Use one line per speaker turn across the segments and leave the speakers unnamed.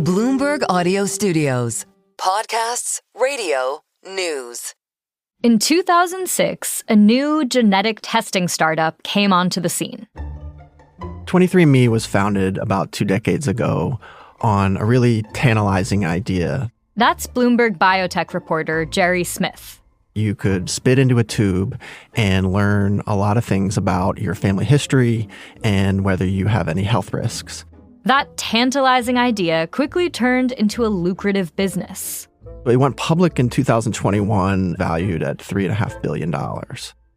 Bloomberg Audio Studios. Podcasts, radio, news.
In 2006, a new genetic testing startup came onto the scene.
23andMe was founded about 2 decades ago on a really tantalizing idea.
That's Bloomberg biotech reporter Gerry Smith.
You could spit into a tube and learn a lot of things about your family history and whether you have any health risks.
That tantalizing idea quickly turned into a lucrative business.
It went public in 2021, valued at $3.5 billion.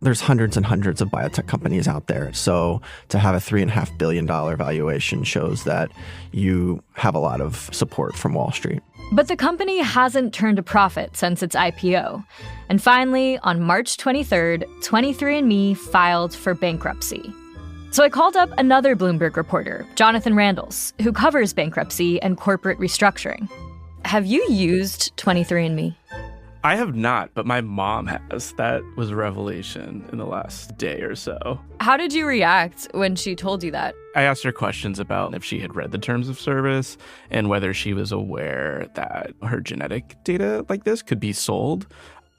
There's hundreds and hundreds of biotech companies out there, so to have a $3.5 billion valuation shows that you have a lot of support from Wall Street.
But the company hasn't turned a profit since its IPO. And finally, on March 23rd, 23andMe filed for bankruptcy. So I called up another Bloomberg reporter, Jonathan Randles, who covers bankruptcy and corporate restructuring. Have you used 23andMe?
I have not, but my mom has. That was a revelation in the last day or so.
How did you react when she told you that?
I asked her questions about if she had read the terms of service and whether she was aware that her genetic data like this could be sold.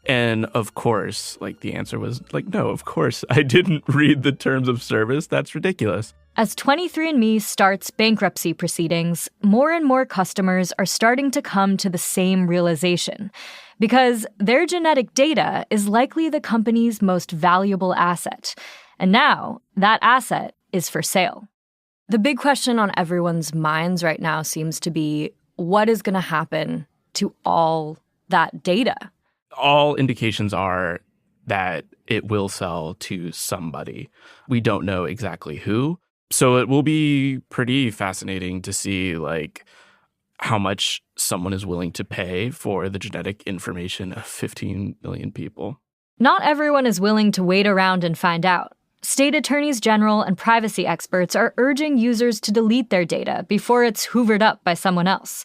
And of course, the answer was no, of course, I didn't read the terms of service. That's ridiculous.
As 23andMe starts bankruptcy proceedings, more and more customers are starting to come to the same realization, because their genetic data is likely the company's most valuable asset. And now that asset is for sale. The big question on everyone's minds right now seems to be, what is going to happen to all that data?
All indications are that it will sell to somebody. We don't know exactly who. So it will be pretty fascinating to see how much someone is willing to pay for the genetic information of 15 million people.
Not everyone is willing to wait around and find out. State attorneys general and privacy experts are urging users to delete their data before it's hoovered up by someone else.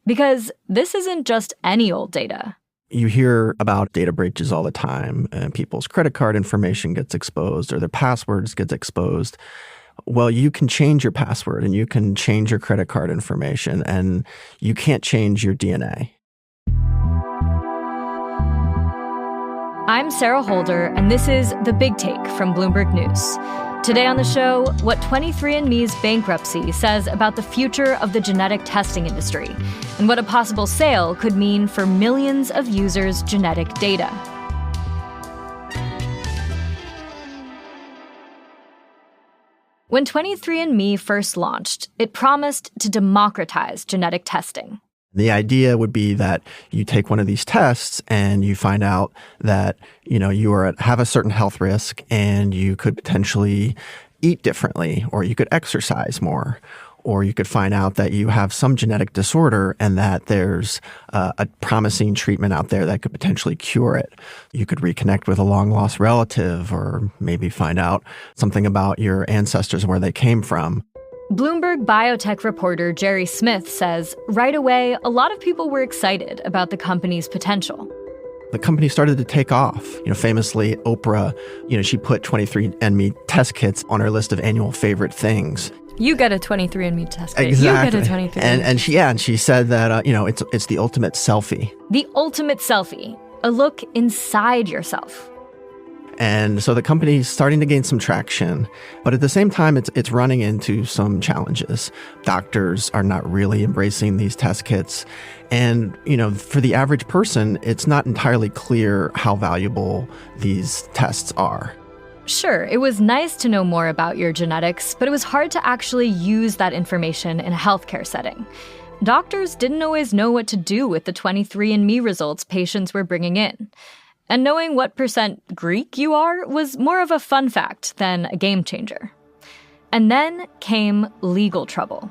Because this isn't just any old data.
You hear about data breaches all the time, and people's credit card information gets exposed or their passwords gets exposed. Well, you can change your password and you can change your credit card information, and you can't change your DNA.
I'm Sarah Holder, and this is The Big Take from Bloomberg News. Today on the show, what 23andMe's bankruptcy says about the future of the genetic testing industry, and what a possible sale could mean for millions of users' genetic data. When 23andMe first launched, it promised to democratize genetic testing.
The idea would be that you take one of these tests and you find out that, you have a certain health risk and you could potentially eat differently, or you could exercise more, or you could find out that you have some genetic disorder and that there's a promising treatment out there that could potentially cure it. You could reconnect with a long-lost relative, or maybe find out something about your ancestors and where they came from.
Bloomberg biotech reporter Gerry Smith says right away, a lot of people were excited about the company's potential.
The company started to take off. Famously, Oprah, she put 23andMe test kits on her list of annual favorite things.
You get a 23andMe test kit.
Exactly.
You get a 23andMe.
And she said that, it's the ultimate selfie.
The ultimate selfie. A look inside yourself.
And so the company's starting to gain some traction, but at the same time, it's running into some challenges. Doctors are not really embracing these test kits. And, for the average person, it's not entirely clear how valuable these tests are.
Sure, it was nice to know more about your genetics, but it was hard to actually use that information in a healthcare setting. Doctors didn't always know what to do with the 23andMe results patients were bringing in. And knowing what % Greek you are was more of a fun fact than a game changer. And then came legal trouble.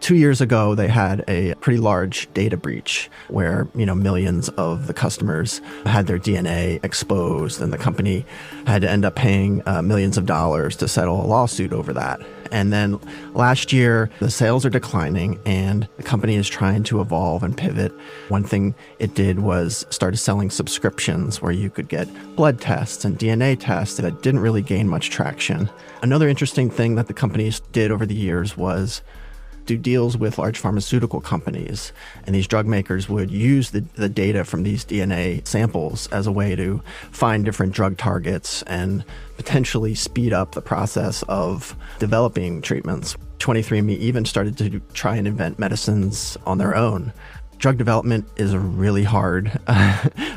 2 years ago, they had a pretty large data breach where, millions of the customers had their DNA exposed, and the company had to end up paying millions of dollars to settle a lawsuit over that. And then last year, the sales are declining, and the company is trying to evolve and pivot. One thing it did was started selling subscriptions where you could get blood tests and DNA tests that didn't really gain much traction. Another interesting thing that the companies did over the years was do deals with large pharmaceutical companies, and these drug makers would use the data from these DNA samples as a way to find different drug targets and potentially speed up the process of developing treatments. 23andMe even started to try and invent medicines on their own. Drug development is a really hard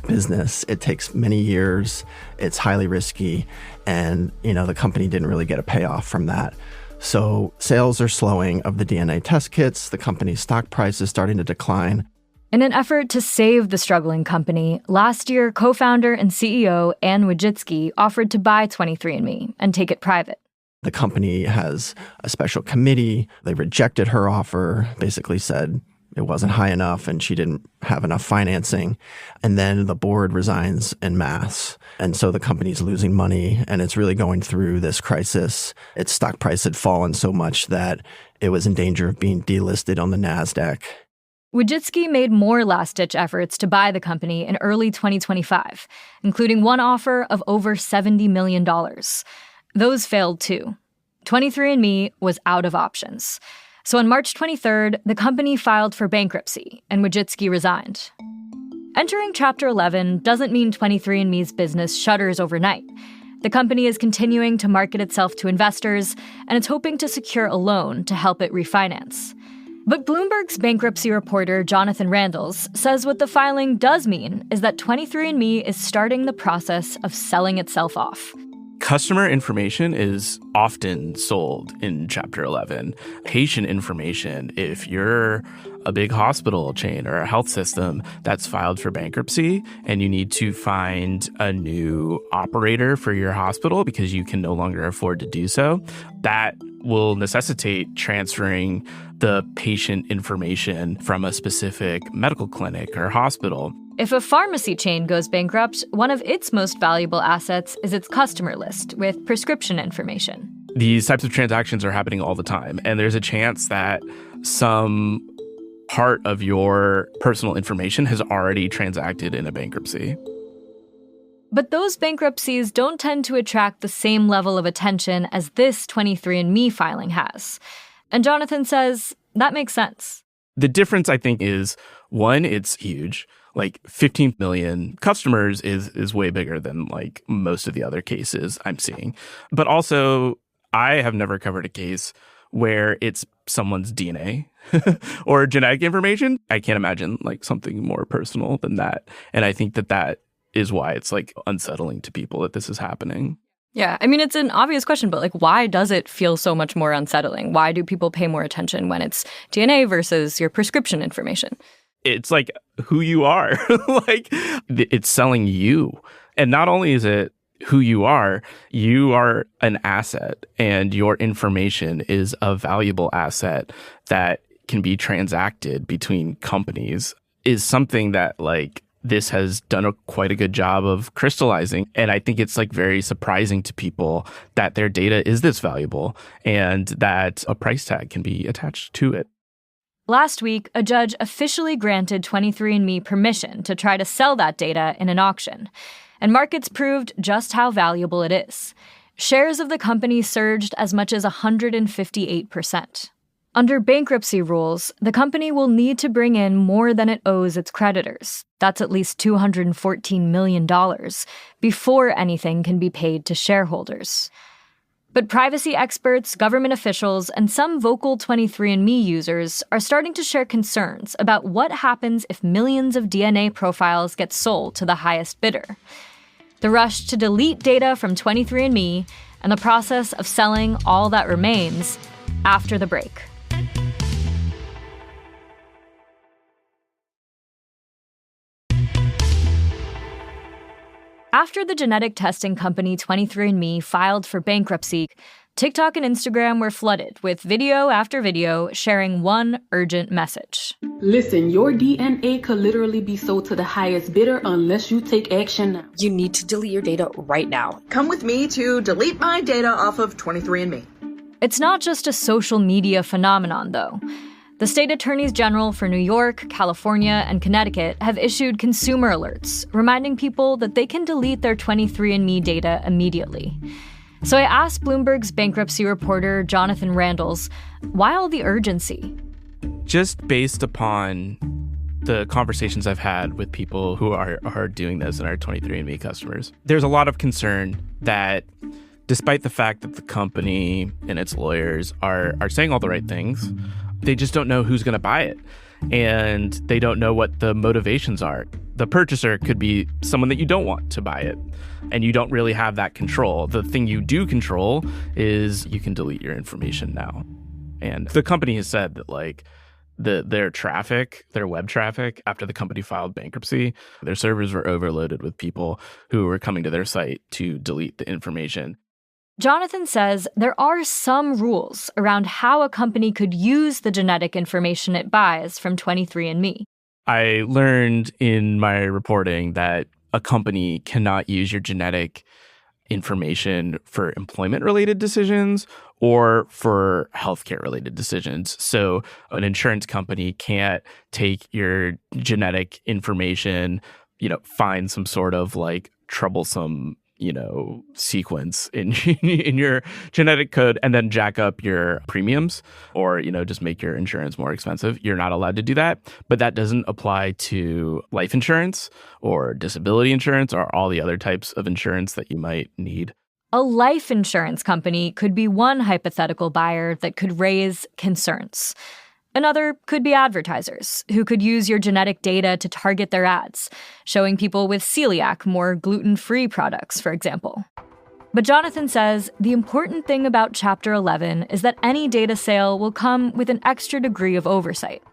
business. It takes many years. It's highly risky. And, the company didn't really get a payoff from that. So sales are slowing of the DNA test kits. The company's stock price is starting to decline.
In an effort to save the struggling company, last year, co-founder and CEO Anne Wojcicki offered to buy 23andMe and take it private.
The company has a special committee. They rejected her offer, basically said it wasn't high enough and she didn't have enough financing. And then the board resigns en masse. And so the company's losing money and it's really going through this crisis. Its stock price had fallen so much that it was in danger of being delisted on the NASDAQ.
Wojcicki made more last-ditch efforts to buy the company in early 2025, including one offer of over $70 million. Those failed too. 23andMe was out of options. So on March 23rd, the company filed for bankruptcy, and Wojcicki resigned. Entering Chapter 11 doesn't mean 23andMe's business shutters overnight. The company is continuing to market itself to investors, and it's hoping to secure a loan to help it refinance. But Bloomberg's bankruptcy reporter Jonathan Randles says what the filing does mean is that 23andMe is starting the process of selling itself off.
Customer information is often sold in Chapter 11. Patient information, if you're a big hospital chain or a health system that's filed for bankruptcy and you need to find a new operator for your hospital because you can no longer afford to do so, that will necessitate transferring the patient information from a specific medical clinic or hospital.
If a pharmacy chain goes bankrupt, one of its most valuable assets is its customer list with prescription information.
These types of transactions are happening all the time, and there's a chance that some part of your personal information has already transacted in a bankruptcy.
But those bankruptcies don't tend to attract the same level of attention as this 23andMe filing has. And Jonathan says that makes sense.
The difference, I think, is, one, it's huge. Like 15 million customers is way bigger than like most of the other cases I'm seeing. But also, I have never covered a case where it's someone's DNA or genetic information. I can't imagine like something more personal than that. And I think that is why it's like unsettling to people that this is happening.
Yeah, I mean, it's an obvious question, but like, why does it feel so much more unsettling? Why do people pay more attention when it's DNA versus your prescription information?
It's like who you are. Like, it's selling you. And not only is it who you are an asset, and your information is a valuable asset that can be transacted between companies, is something that like this has done quite a good job of crystallizing. And I think it's like very surprising to people that their data is this valuable and that a price tag can be attached to it.
Last week, a judge officially granted 23andMe permission to try to sell that data in an auction. And markets proved just how valuable it is. Shares of the company surged as much as 158%. Under bankruptcy rules, the company will need to bring in more than it owes its creditors. That's at least $214 million before anything can be paid to shareholders. But privacy experts, government officials, and some vocal 23andMe users are starting to share concerns about what happens if millions of DNA profiles get sold to the highest bidder. The rush to delete data from 23andMe and the process of selling all that remains after the break. After the genetic testing company 23andMe filed for bankruptcy, TikTok and Instagram were flooded with video after video sharing one urgent message.
Listen, your DNA could literally be sold to the highest bidder unless you take action now.
You need to delete your data right now.
Come with me to delete my data off of 23andMe.
It's not just a social media phenomenon, though. The state attorneys general for New York, California, and Connecticut have issued consumer alerts, reminding people that they can delete their 23andMe data immediately. So I asked Bloomberg's bankruptcy reporter, Jonathan Randles, why all the urgency?
Just based upon the conversations I've had with people who are doing this and are 23andMe customers, there's a lot of concern that despite the fact that the company and its lawyers are saying all the right things, they just don't know who's going to buy it. And they don't know what the motivations are. The purchaser could be someone that you don't want to buy it, and you don't really have that control. The thing you do control is you can delete your information now. And the company has said that their web traffic, after the company filed bankruptcy, their servers were overloaded with people who were coming to their site to delete the information.
Jonathan says there are some rules around how a company could use the genetic information it buys from 23andMe.
I learned in my reporting that a company cannot use your genetic information for employment-related decisions or for healthcare-related decisions. So an insurance company can't take your genetic information, find some sort of troublesome sequence in your genetic code and then jack up your premiums or, just make your insurance more expensive. You're not allowed to do that. But that doesn't apply to life insurance or disability insurance or all the other types of insurance that you might need.
A life insurance company could be one hypothetical buyer that could raise concerns. Another could be advertisers who could use your genetic data to target their ads, showing people with celiac more gluten-free products, for example. But Jonathan says the important thing about Chapter 11 is that any data sale will come with an extra degree of oversight.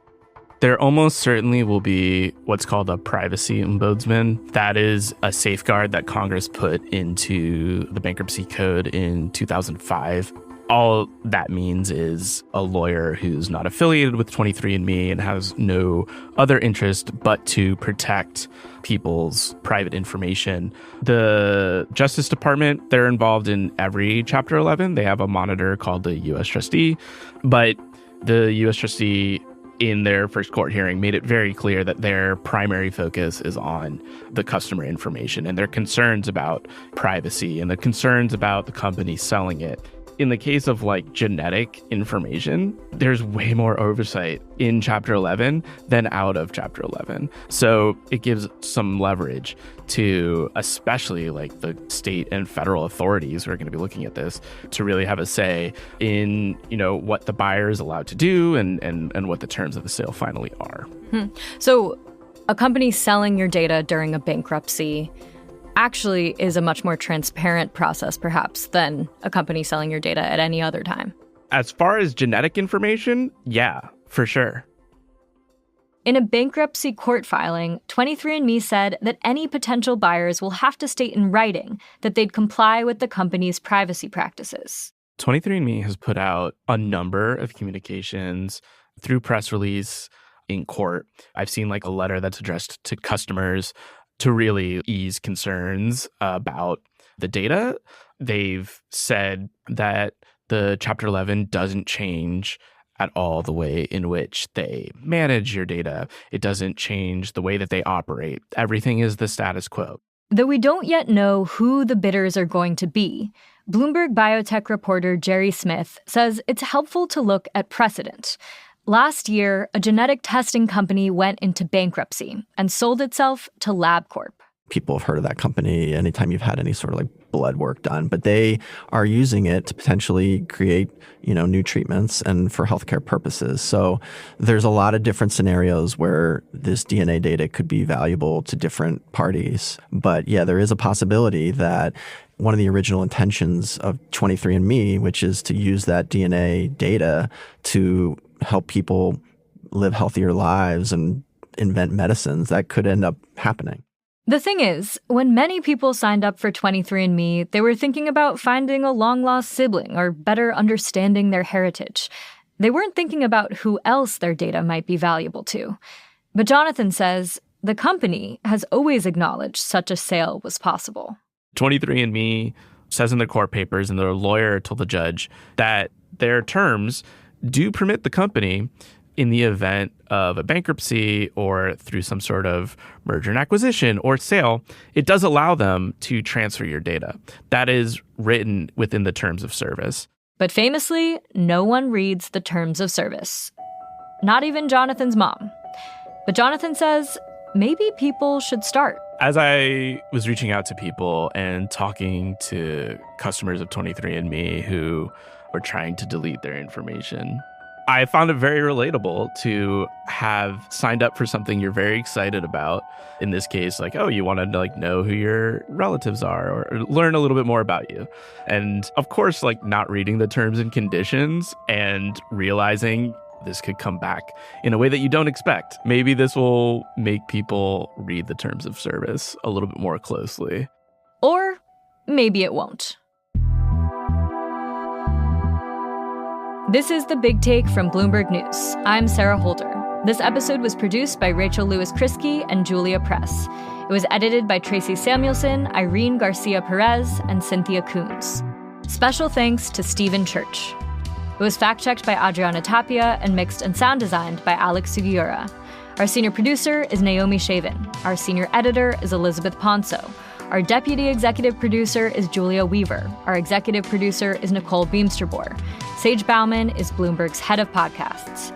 There almost certainly will be what's called a privacy ombudsman. That is a safeguard that Congress put into the bankruptcy code in 2005. All that means is a lawyer who's not affiliated with 23andMe and has no other interest but to protect people's private information. The Justice Department, they're involved in every Chapter 11. They have a monitor called the U.S. Trustee. But the U.S. Trustee, in their first court hearing, made it very clear that their primary focus is on the customer information and their concerns about privacy and the concerns about the company selling it. In the case of genetic information, there's way more oversight in Chapter 11 than out of Chapter 11. So it gives some leverage to especially the state and federal authorities who are going to be looking at this to really have a say in, what the buyer is allowed to do and what the terms of the sale finally are.
So a company selling your data during a bankruptcy actually is a much more transparent process, perhaps, than a company selling your data at any other time.
As far as genetic information, yeah, for sure.
In a bankruptcy court filing, 23andMe said that any potential buyers will have to state in writing that they'd comply with the company's privacy practices.
23andMe has put out a number of communications through press release in court. I've seen a letter that's addressed to customers to really ease concerns about the data. They've said that the Chapter 11 doesn't change at all the way in which they manage your data. It doesn't change the way that they operate. Everything is the status quo.
Though we don't yet know who the bidders are going to be, Bloomberg biotech reporter Gerry Smith says it's helpful to look at precedent. Last year, a genetic testing company went into bankruptcy and sold itself to LabCorp.
People have heard of that company anytime you've had any sort of blood work done, but they are using it to potentially create, new treatments and for healthcare purposes. So there's a lot of different scenarios where this DNA data could be valuable to different parties. But yeah, there is a possibility that one of the original intentions of 23andMe, which is to use that DNA data to help people live healthier lives and invent medicines, that could end up happening.
The thing is, when many people signed up for 23andMe, they were thinking about finding a long-lost sibling or better understanding their heritage. They weren't thinking about who else their data might be valuable to. But Jonathan says the company has always acknowledged such a sale was possible.
23andMe says in their court papers, and their lawyer told the judge, that their terms do permit the company in the event of a bankruptcy or through some sort of merger and acquisition or sale, it does allow them to transfer your data. That is written within the terms of service.
But famously, no one reads the terms of service. Not even Jonathan's mom. But Jonathan says maybe people should start.
As I was reaching out to people and talking to customers of 23andMe who were trying to delete their information, I found it very relatable to have signed up for something you're very excited about. In this case, like, oh, you want to know who your relatives are or learn a little bit more about you. And of course, not reading the terms and conditions and realizing this could come back in a way that you don't expect. Maybe this will make people read the terms of service a little bit more closely.
Or maybe it won't. This is The Big Take from Bloomberg News. I'm Sarah Holder. This episode was produced by Rachel Lewis-Krisky and Julia Press. It was edited by Tracy Samuelson, Irene Garcia Perez, and Cynthia Coons. Special thanks to Stephen Church. It was fact-checked by Adriana Tapia and mixed and sound designed by Alex Sugiura. Our senior producer is Naomi Shavin. Our senior editor is Elizabeth Ponso. Our deputy executive producer is Julia Weaver. Our executive producer is Nicole Beamsterboer. Sage Bauman is Bloomberg's head of podcasts.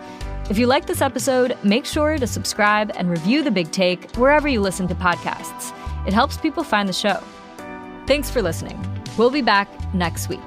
If you like this episode, make sure to subscribe and review The Big Take wherever you listen to podcasts. It helps people find the show. Thanks for listening. We'll be back next week.